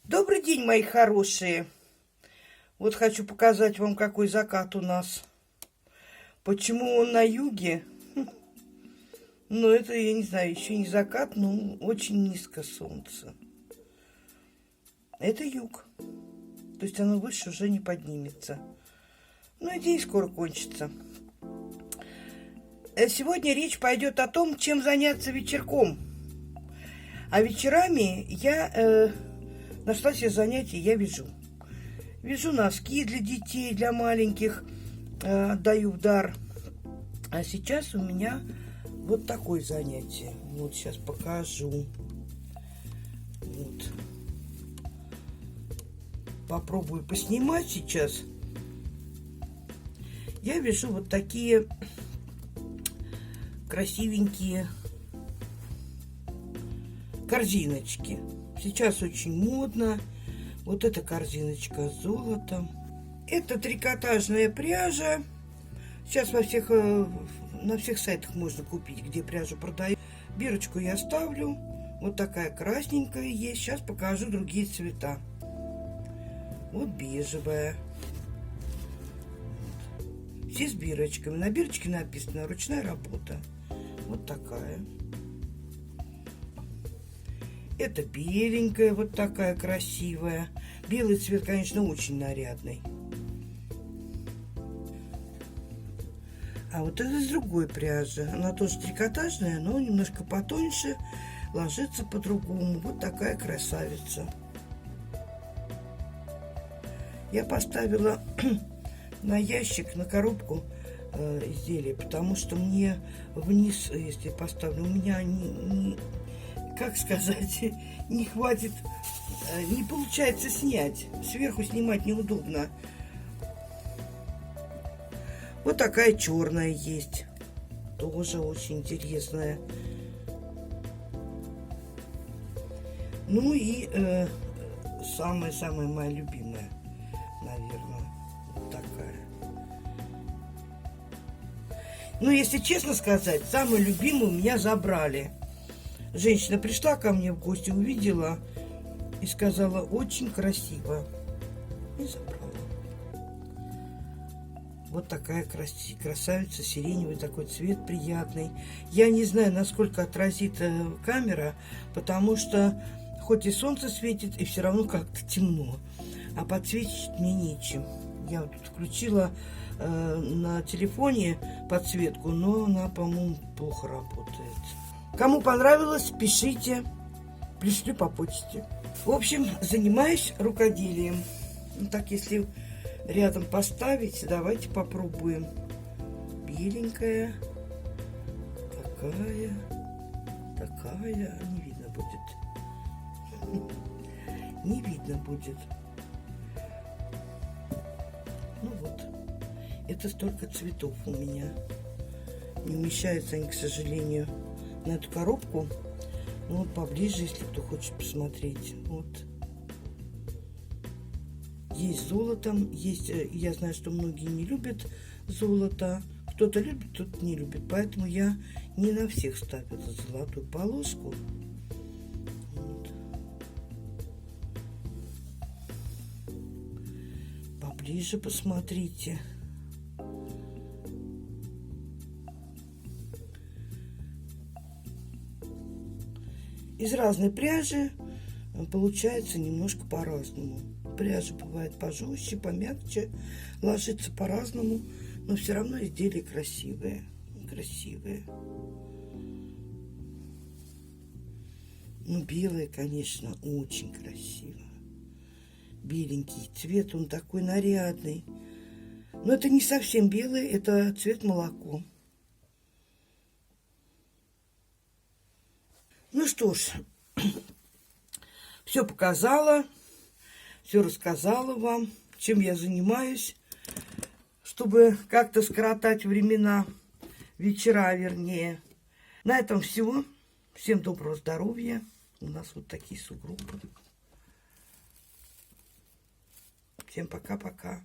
Добрый день, мои хорошие. Вот хочу показать вам, какой закат у нас. Почему он на юге? Ну, это, я не знаю, еще не закат, но очень низко солнце. Это юг. То есть оно выше уже не поднимется. Ну, и день скоро кончится. Сегодня речь пойдет о том, чем заняться вечерком. А вечерами я нашла себе занятие, я вяжу. Вяжу носки для детей, для маленьких, даю в дар. А сейчас у меня вот такое занятие. Вот сейчас покажу. Вот. Попробую поснимать сейчас. Я вяжу вот такие красивенькие корзиночки. Сейчас очень модно. Вот эта корзиночка с золотом. Это трикотажная пряжа. Сейчас на всех сайтах можно купить, где пряжу продают. Бирочку я ставлю. Вот такая красненькая есть. Сейчас покажу другие цвета. Вот бежевая. Все с бирочками. На бирочке написано «Ручная работа». Вот такая. Это беленькая, вот такая красивая. Белый цвет, конечно, очень нарядный. А вот это из другой пряжи. Она тоже трикотажная, но немножко потоньше. Ложится по-другому. Вот такая красавица. Я поставила на ящик, на коробку изделия, потому что мне вниз, если поставлю, у меня как сказать, не хватит, не получается снять. Сверху снимать неудобно. Вот такая черная есть. Тоже очень интересная. Ну и самая-самая моя любимая, наверное, вот такая. Ну, если честно сказать, самую любимую меня забрали. Женщина пришла ко мне в гости, увидела и сказала: очень красиво. И забрала. Вот такая красавица, сиреневый такой цвет приятный. Я не знаю, насколько отразит камера, потому что хоть и солнце светит, и все равно как-то темно. А подсветить мне нечем. Я вот тут включила на телефоне подсветку, но она, по-моему, плохо работает. Кому понравилось, пишите, пришлю по почте. В общем, занимаюсь рукоделием. Ну, так, если рядом поставить, давайте попробуем. Беленькая, такая, не видно будет. Не видно будет. Ну вот, это столько цветов у меня. Не умещаются они, к сожалению, на эту коробку. Ну, вот поближе, если кто хочет посмотреть. Вот. Есть с золотом, есть, я знаю, что многие не любят золото. Кто-то любит, кто-то не любит. Поэтому я не на всех ставила золотую полоску. Вот. Поближе посмотрите. Из разной пряжи получается немножко по-разному. Пряжа бывает пожестче, помягче, ложится по-разному, но все равно изделия красивые. Красивые. Ну, белое, конечно, очень красиво. Беленький цвет, он такой нарядный. Но это не совсем белый, это цвет молоко. Ну что ж, все показала, все рассказала вам, чем я занимаюсь, чтобы как-то скоротать времена, вечера вернее. На этом все. Всем доброго здоровья. У нас вот такие сугробы. Всем пока-пока.